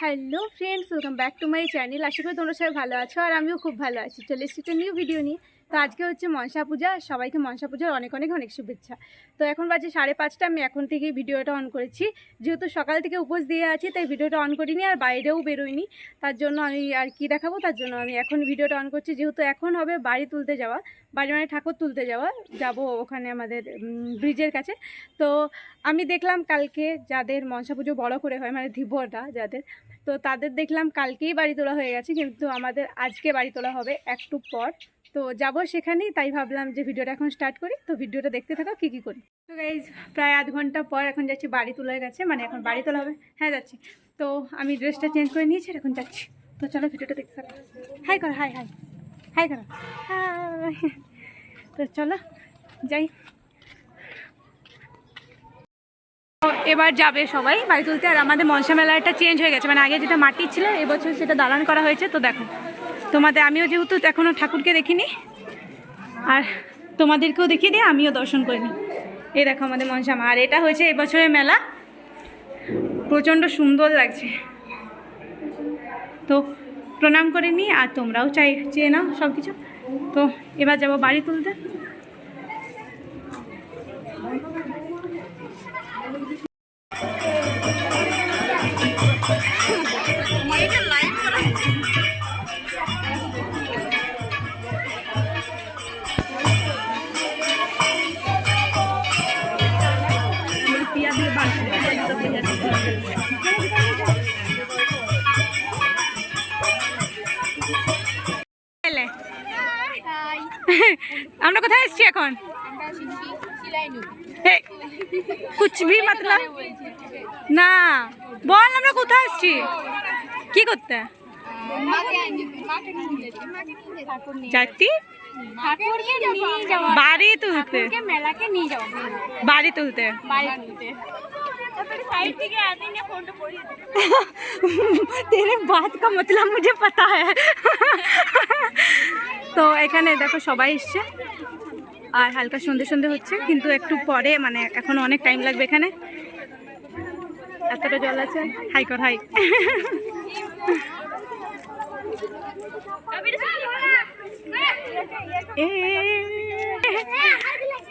Hello friends, welcome back to my channel. আশা করি তোমরা সবাই ভালো আছো আর আমিও খুব ভালো আছি। চলে এসেছি একটা নিউ ভিডিও নিয়ে। তো আজকে হচ্ছে মনসা পূজা। সবাইকে মনসা পূজার অনেক অনেক অনেক শুভেচ্ছা। তো এখন বাজে 5:30। আমি এখন থেকেই ভিডিওটা অন করেছি, যেহেতু সকাল থেকে উপোস দিয়ে আছি তাই ভিডিওটা অন করিনি আর বাইরেও বেরোইনি। তার জন্য আমি আর কি দেখাবো, তার জন্য আমি এখন ভিডিওটা অন করছি। যেহেতু এখন হবে বাড়ি তুলতে যাওয়া, বাড়ি মানে ঠাকুর তুলতে যাব ওখানে আমাদের ব্রিজের কাছে। তো আমি দেখলাম কালকে যাদের মনসা পুজো বড় করে হয়, মানে ধীবরটা যাদের, তো তাদের দেখলাম কালকেই বাড়ি তোলা হয়ে গেছে, কিন্তু আমাদের আজকে বাড়ি তোলা হবে একটু পর। তো যাব সেখানেই, তাই ভাবলাম যে ভিডিওটা এখন স্টার্ট করি। তো ভিডিওটা দেখতে থাকো কী করি। তো গাইজ প্রায় আধ ঘন্টা পর এখন যাচ্ছি বাড়ি তোলার কাছে, মানে এখন বাড়ি তোলা হবে। হ্যাঁ যাচ্ছি। তো আমি ড্রেসটা চেঞ্জ করে নিয়েছি, এখন যাচ্ছি। তো চলো ভিডিওটা দেখতে থাকো। হাই করো, হাই হাই হাই করো, হাই। তো চলো যাই। এবার যাবে সবাই বাড়ি তুলতে। আর আমাদের মনসা মেলাটা চেঞ্জ হয়ে গেছে, মানে আগে যেটা মাটির ছিল এবছর সেটা দালান করা হয়েছে। তো দেখো তোমাদের, আমিও যেহেতু এখনও ঠাকুরকে দেখিনি আর তোমাদেরকেও দেখিয়ে দিয়ে আমিও দর্শন করিনি। এই দেখো আমাদের মনসা মা। আর এটা হয়েছে এবছরের মেলা, প্রচণ্ড সুন্দর লাগছে। তো প্রণাম করে নিই, আর তোমরাও চেয়ে নাও সব কিছু। তো এবার যাবো বাড়ি তুলতে। আমরা কোথায় এসছি এখন? কুছ ভি মতলব না, বল আমরা কোথায় এসছি, কি করতে যাচ্ছি? বাড়ি তুলতে, বাড়ি তুলতে। तेरे बात का मतलब मुझे पता है। তো এখানে দেখো সবাই এসছে আর হালকা সন্ধে সন্ধে হচ্ছে, কিন্তু একটু পরে, মানে এখন অনেক টাইম লাগবে। এখানে এতটা জল আছে। হাই কর, হাই।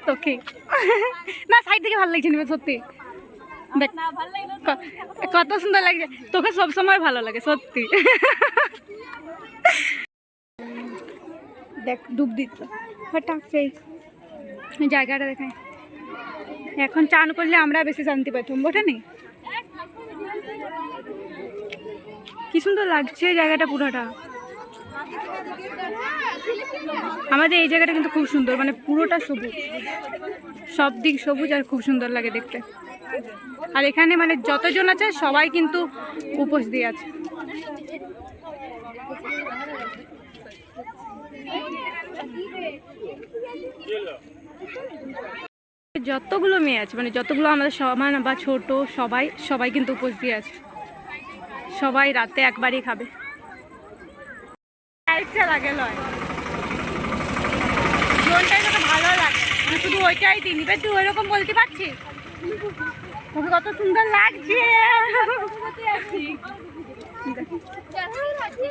তোকে না সাইড থেকে ভালো লাগছে না সত্যি, দেখ কত সুন্দর লাগছে। তোকে সবসময় ভালো লাগে সত্যি। দেখ ডুব দিত হঠাৎ সেই জায়গাটা দেখায়। এখন চান করলে আমরা বেশি শান্তি পাইতাম, ওটা নেই? কি সুন্দর লাগছে জায়গাটা পুরোটা। আমাদের এই জায়গাটা কিন্তু খুব সুন্দর, মানে পুরোটা সবুজ, সব দিক সবুজ আর খুব সুন্দর লাগে দেখতে। আর এখানে মানে যতজন আছে সবাই কিন্তু উপোস দিয়ে আছে। যতগুলো মেয়ে আছে, মানে যতগুলো আমাদের সমান বা ছোট, সবাই কিন্তু উপোস দিয়ে আছে। সবাই রাতে একবারই খাবে। ইচ্ছা লাগে লয় মনটাই কত ভালো লাগে, শুধু ওইটাই দিন। এবার তুই ওইরকম বলতে পারছিস, তোকে কত সুন্দর লাগছে।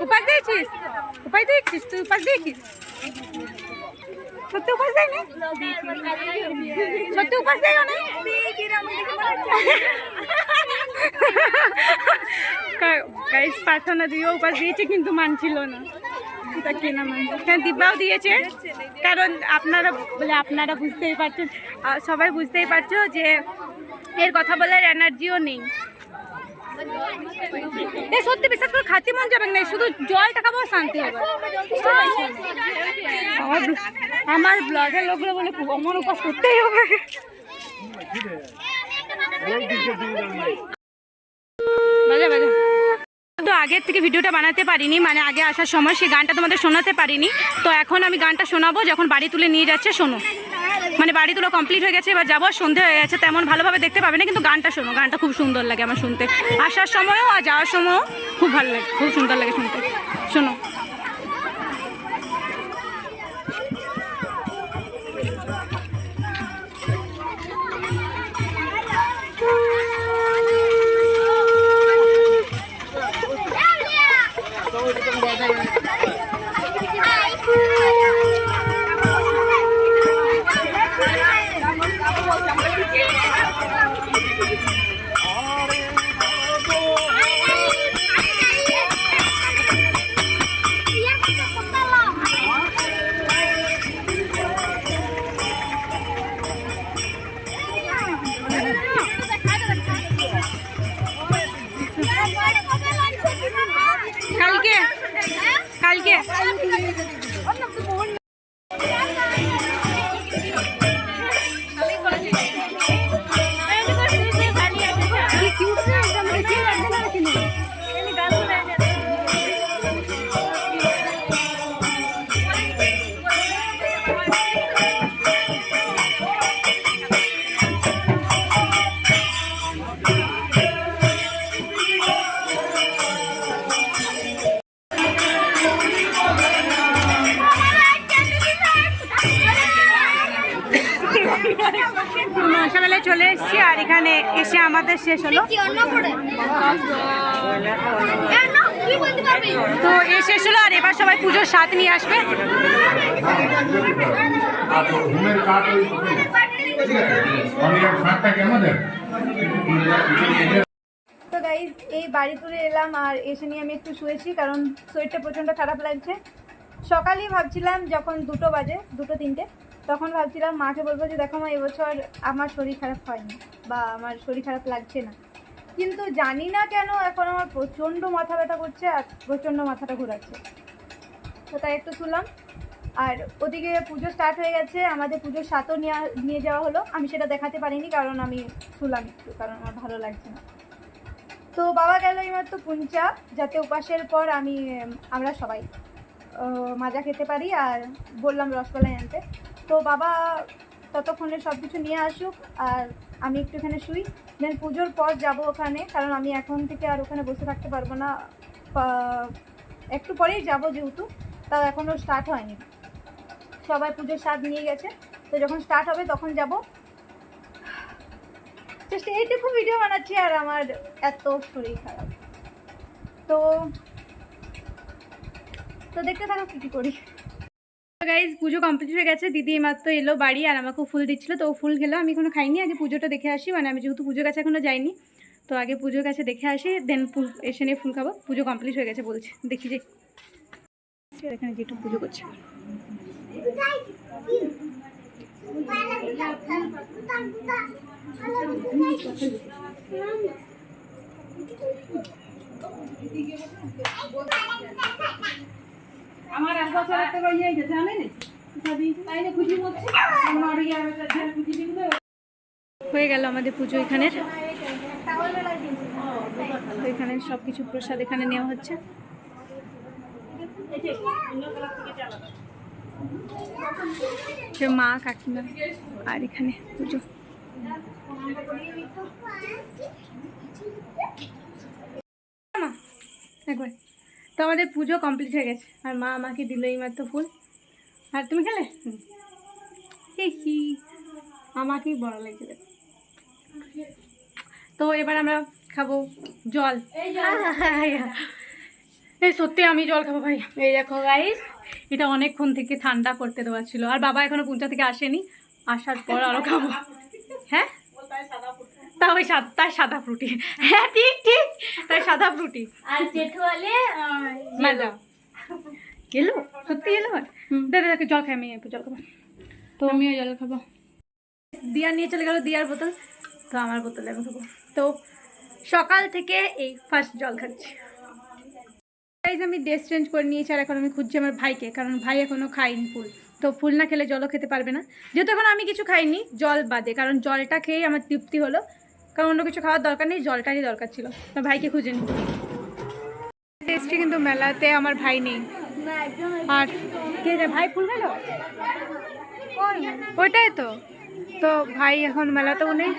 উপাস দিয়েছিস, উপায় দিয়েছিস, তুই উপাস দিয়েছিস? সত্যি উপাস দেয় না? সত্যি উপাস দেয় না? গাইস প্রার্থনা দিয়েও উপাস দিয়েছে, কিন্তু মানছিল না। দিব্যাও দিয়েছে, কারণ আপনারা বুঝতেই পারছেন, সবাই বুঝতেই পারছো যে এর কথা বলার এনার্জিও নেই। এই সত্যি বিশ্বাস করে খাতি মন যাবে না, শুধু জলটা খাবো শান্তি হবে। আমার ব্লগের লোকগুলো বলে আমার উপাস করতেই হবে। বাজা বাজা। তো আগের থেকে ভিডিওটা বানাতে পারিনি, মানে আগে আসার সময় সেই গানটা তোমাদের শোনাতে পারিনি। তো এখন আমি গানটা শোনাবো যখন বাড়ি তুলে নিয়ে যাচ্ছে। শোনো, মানে বাড়ি তুলে কমপ্লিট হয়ে গেছে, এবার যাবো, সন্ধে হয়ে গেছে, তেমন ভালোভাবে দেখতে পাবে না, কিন্তু গানটা শোনো। গানটা খুব সুন্দর লাগে আমার শুনতে, আসার সময়ও আর যাওয়ার সময়ও খুব ভালো লাগে, খুব সুন্দর লাগে শুনতে। শোনো। কালকে মনসামেলায় চলে এসেছি আর এখানে এসে আমাদের শেষ হলো। তো এই শেষ হলো আর এবার সবাই পুজোর স্বাদ নিয়ে আসবে। তো গাইজ এই বাড়ি তুলে এলাম আর এসে নিয়ে আমি একটু শুয়েছি কারণ শরীরটা প্রচণ্ড খারাপ লাগছে। সকালেই ভাবছিলাম যখন 2টো বাজে 2-3টে তখন ভাবছিলাম মাকে বলবো যে দেখো মা এবছর আমার শরীর খারাপ হয়নি বা আমার শরীর খারাপ লাগছে না, কিন্তু জানি না কেন এখন আমার প্রচণ্ড মাথা ব্যথা করছে আর প্রচণ্ড মাথাটা ঘোরাচ্ছে। তো তাই একটু শুনলাম আর ওদিকে পুজো স্টার্ট হয়ে গেছে, আমাদের পুজোর স্বাদও নিয়ে যাওয়া হলো। আমি সেটা দেখাতে পারিনি কারণ আমি শুনলাম একটু, কারণ আমার ভালো লাগছে না। তো বাবা গেল এইমাত্র পুঞ্চা, যাতে উপাসের পর আমরা সবাই মাজা খেতে পারি, আর বললাম রসগোল্লাই আনতে। তো বাবা ততক্ষণে সব কিছু নিয়ে আসুক আর আমি একটু এখানে শুই, দেন পুজোর পর যাব ওখানে, কারণ আমি এখন থেকে আর ওখানে বসে থাকতে পারবো না। একটু পরেই যাব যেহেতু, তাও এখনও স্টার্ট হয়নি। সবাই পুজোর স্বাদ নিয়ে গেছে, তো যখন স্টার্ট হবে তখন যাব। জাস্ট এইটুকু ভিডিও বানাচ্ছি আর আমার এত শরীর খারাপ। তো দেখতে থাকো কী করি। গাইজ পুজো কমপ্লিট হয়ে গেছে, দিদি মাত্র এলো বাড়ি আর আমাকেও ফুল দিচ্ছিলো, তো ও ফুল খেলো। আমি এখনো খাইনি, আগে পুজোটা দেখে আসি, মানে আমি যেহেতু পুজোর কাছে এখনো যাইনি, তো আগে পুজোর কাছে দেখে আসি, দেন ফুল এসে নিয়ে ফুল খাবো। পুজো কমপ্লিট হয়ে গেছে বলছে, দেখি যে এখানে যেটুকু পুজো করছে। আমার এক বছর একটা ইয়ে গেছে আমি হয়ে গেল আমাদের পুজো এখানের। তো এখানে সব কিছু প্রসাদ এখানে নেওয়া হচ্ছে। মা কাকিমা আর এখানে পুজো। একবার তো আমাদের পুজো কমপ্লিট হয়ে গেছে আর মা আমাকে দিল এইমাত্র ফুল। আর তুমি খেলে? আমাকেই বড় লাগছে। তো এবার আমরা খাবো জল। এই সত্যি আমি জল খাবো ভাই। এই দেখো গাইস, এটা অনেকক্ষণ থেকে ঠান্ডা করতে দেওয়া ছিল আর বাবা এখনো পুঞ্চা থেকে আসেনি, আসার পর আরো খাবো। হ্যাঁ তাই সাদা ফ্রুটি। হ্যাঁ ঠিক তাই সাদা ফ্রুটি। আর জেঠুয়ালে মাজা এলো, সত্যি এলো। দেখে জল খাই, আমি জল খাবো। তো আমিও জল খাবো। দিয়া নিয়ে চলে গেল দিয়ার বোতল, তো আমার বোতলে আমি খাবো। তো সকাল থেকে এই ফার্স্ট জল খাচ্ছি। আমি ড্রেস চেঞ্জ করে নিয়েছি আর এখন আমি খুঁজছি আমার ভাইকে, কারণ ভাই এখনও খাইনি ফুল। তো ফুল না খেলে জলও খেতে পারবে না, যেহেতু এখন আমি কিছু খাইনি জল বাদে, কারণ জলটা খেয়েই আমার তৃপ্তি হলো, কারণ অন্য কিছু খাওয়ার দরকার নেই, জলটারই দরকার ছিল। তো ভাইকে খুঁজে নিই। টেস্টি কিন্তু মেলাতে আমার ভাই নেই। আর কে রে ভাই ফুল গেল ওইটাই তো ভাই এখন মেলাতেও নেই,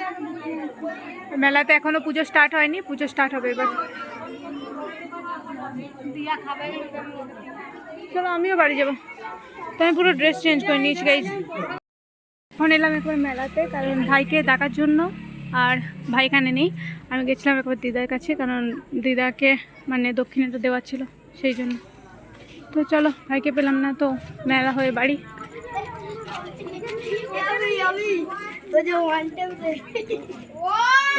মেলাতে এখনও পুজো স্টার্ট হয়নি, পুজো স্টার্ট হবে এবার। চলো আমিও বাড়ি যাবো। তো আমি পুরো ড্রেস চেঞ্জ করে নিয়েছি গাইজ। এখন এলাম একবার মেলাতে, কারণ ভাইকে ডাকার জন্য, আর ভাই এখানে নেই। আমি গেছিলাম একবার দিদার কাছে, কারণ দিদাকে মানে দক্ষিণাটা দেওয়ার ছিল সেই জন্য। তো চলো ভাইকে পেলাম না, তো মেলা হয়ে বাড়ি।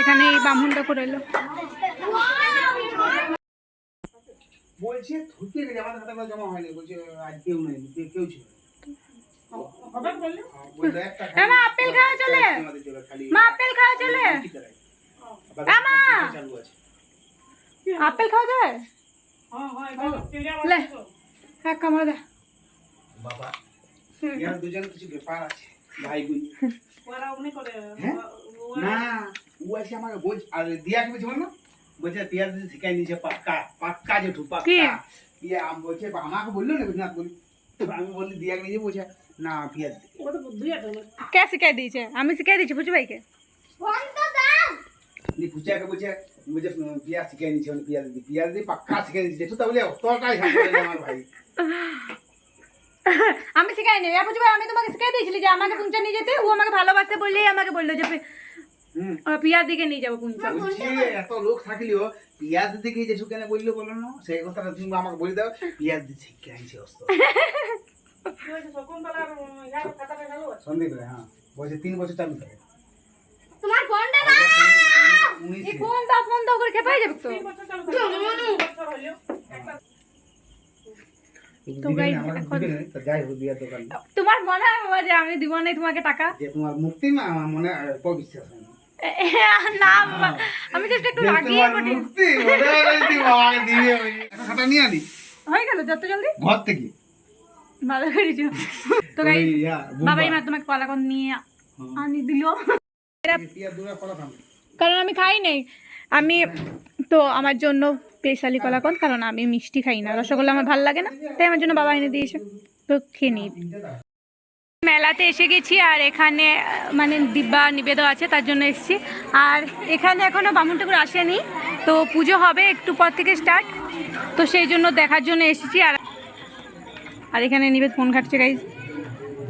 এখানে এই বামুনটা করে এলো। বলছে ধুতে গেছে, আমাদের হাতে কোনো জমা হয়নি, বলছে আজ কেউ নেই, কেউ ছিল মা আপেল খাওয়া চলে, মা আপেল খাওয়া চলে, আপেল খাওয়া যায়। এক কামড় দে। বাবা হুম। এরা দুজন কিছু ব্যাপার আছে ভাই বোন ওরা অমনি করে হ্যাঁ? না ও এসে আমাকে বলছে আর দিয়াকে বলছে বল না বলছে পিয়াজ দিদি শিখাই নিয়েছে পাক্কা পাক্কা জেঠু কি? পাক্কা দিয়ে বলছে আমাকে বললো না বলছে না বলি আমি বললি দিয়াকে নিজে বলছে না পিয়াজ দে। ও তো বুদ্ধি আছে না কে শিখাই দিয়েছে? আমি শিখাই দিয়েছি পুজো ভাইকে। দিয়ে ফুচাকে বলছে বলছে পিয়াজ শিখাই নিয়েছে মানে পিয়াজ দিয়ে পাক্কা শিখাই নিয়েছে জেঠু তাহলে তোরটাই সামনে আমার ভাই আমি শিখাই নি পুজো ভাই, আমি তোমাকে শিখাই দিয়েছিলি যে আমাকে পুঞ্চা নিয়ে যেতে। ও আমাকে ভালোবাসে বললেই আমাকে বললো যে হুম পিয়ার দিকে নিয়ে যাবো পুঞ্চা। বলছি এত লোক থাকলেও পিয়াজ দিকে জেঠু কেন বললো বলো না সেই কথাটা তুমি আমাকে বলে দাও পিয়াজ দিয়ে শিখে আনছে অস্ত কি হয়েছে শকুন্তলার খাতাটা গেল সন্দীপ রে হ্যাঁ বলছে 3 বছর চালু থাকে তোমার ফোনটা দাও। এই ফোন দাও করে খেপাই যাবে তো। 3 বছর চালু থাকে বছর হলো একটা তো guys, যাই হোক বিয়ার দোকান তোমার মনে হয় বাবা যে আমি দিব না তোমাকে টাকা? যে তোমার মুক্তি না আমার মনে বিশ্বাস হয় না না বাবা, আমি জাস্ট একটু যে লাগিয়ে তোমার বলি। মুক্তি মনে হয় তুই বাবাকে দিবে ওই একটা খাতা নিয়ে আনি হয়ে গেল যত জলদি। ঘর থেকে ভালো করেছো। তো গাইস ওই ইয়া, বাবা এই বোম্বা। মাত্র তোমাকে কলাকন নিয়ে আনি দিল। পিয়ার দূরে করা থাম কারণ আমি খাই নাই। আমি তো আমার জন্য স্পেশালি কলাকন, কারণ আমি মিষ্টি খাই না, রসগোল্লা আমার ভালো লাগে না, তাই আমার জন্য বাবা এনে দিয়েছে। তো খেয়ে নিই। মেলাতে এসে গেছি আর এখানে মানে দিব্যা নিবেদন আছে তার জন্য এসেছি। আর এখানে এখনও বামুন ঠাকুর আসেনি, তো পুজো হবে একটু পর থেকে স্টার্ট, তো সেই জন্য দেখার জন্য এসেছি। আর এখানে নিবেদ ফোন ঘাটছে গাইজ।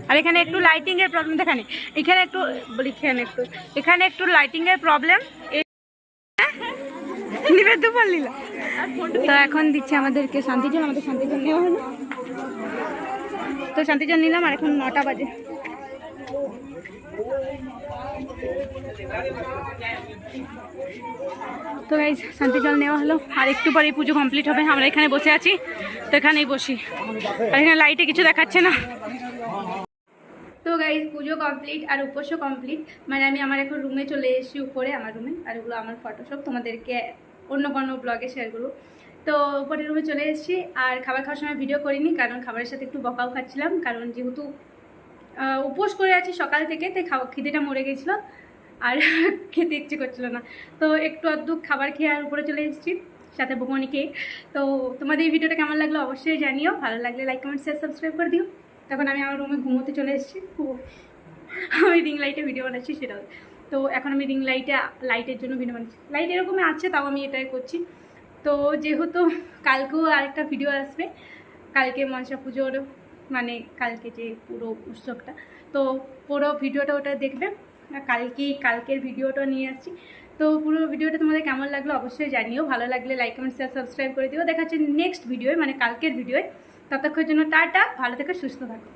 আর এখানে একটু লাইটিংয়ের প্রবলেম, এখানে একটু বলি এখানে একটু লাইটিংয়ের প্রবলেম। নিবেদ তো পারলিলা। তো এখন দিচ্ছে আমাদেরকে শান্তিজন, আমাদের শান্তিজন নেওয়া হলো, তো শান্তিজন নিলাম। আর এখন 9টা বাজে। তো গাইজ শান্তি জল নেওয়া হলো, আর একটু পরেই পুজো কমপ্লিট হবে। আমরা এখানে বসে আছি, তো এখানেই বসি। আর এখানে লাইটে কিছু দেখাচ্ছে না। তো গাইজ পুজো কমপ্লিট আর উপোসও কমপ্লিট, মানে আমি আমার এখন রুমে চলে এসেছি, উপরে আমার রুমে। আর ওগুলো আমার ফটো সব তোমাদেরকে অন্য কোনো ব্লগে শেয়ার করবো। তো উপরে রুমে চলে এসেছি। আর খাবার খাওয়ার সময় ভিডিও করিনি, কারণ খাবারের সাথে একটু বকাও খাচ্ছিলাম, কারণ যেহেতু উপোস করে আছি সকাল থেকে, তাই খিদেটা মরে গেছিলো আর খেতে ইচ্ছে করছিল না। তো একটু আধটু খাবার খেয়ে আর উপরে চলে এসেছি, সাথে বকুনি খেয়ে। তো তোমাদের এই ভিডিওটা কেমন লাগলো অবশ্যই জানিও, ভালো লাগলে লাইক কমেন্ট শেয়ার সাবস্ক্রাইব করে দিও। তখন আমি আমার রুমে ঘুমোতে চলে এসেছি। আমি রিং লাইটে ভিডিও বানাচ্ছি সেটাও। তো এখন আমি রিং লাইটের জন্য ভিডিও বানাচ্ছি। লাইট এরকমই আছে, তাও আমি এটাই করছি। তো যেহেতু কালকেও আরেকটা ভিডিও আসবে, কালকে মনসা পুজোর মানে কালকে যে পুরো উৎসবটা, তো পুরো ভিডিওটা ওটা দেখবে। কালকের ভিডিওটা নিয়ে আসছি। তো পুরো ভিডিওটা তোমাদের কেমন লাগলো অবশ্যই জানিও, ভালো লাগলে লাইক কমেন্ট শেয়ার সাবস্ক্রাইব করে দিও। দেখা হচ্ছে নেক্সট ভিডিওয়, মানে কালকের ভিডিওয়। ততক্ষণের জন্য টাটা, ভালো থেকো, সুস্থ থাকো।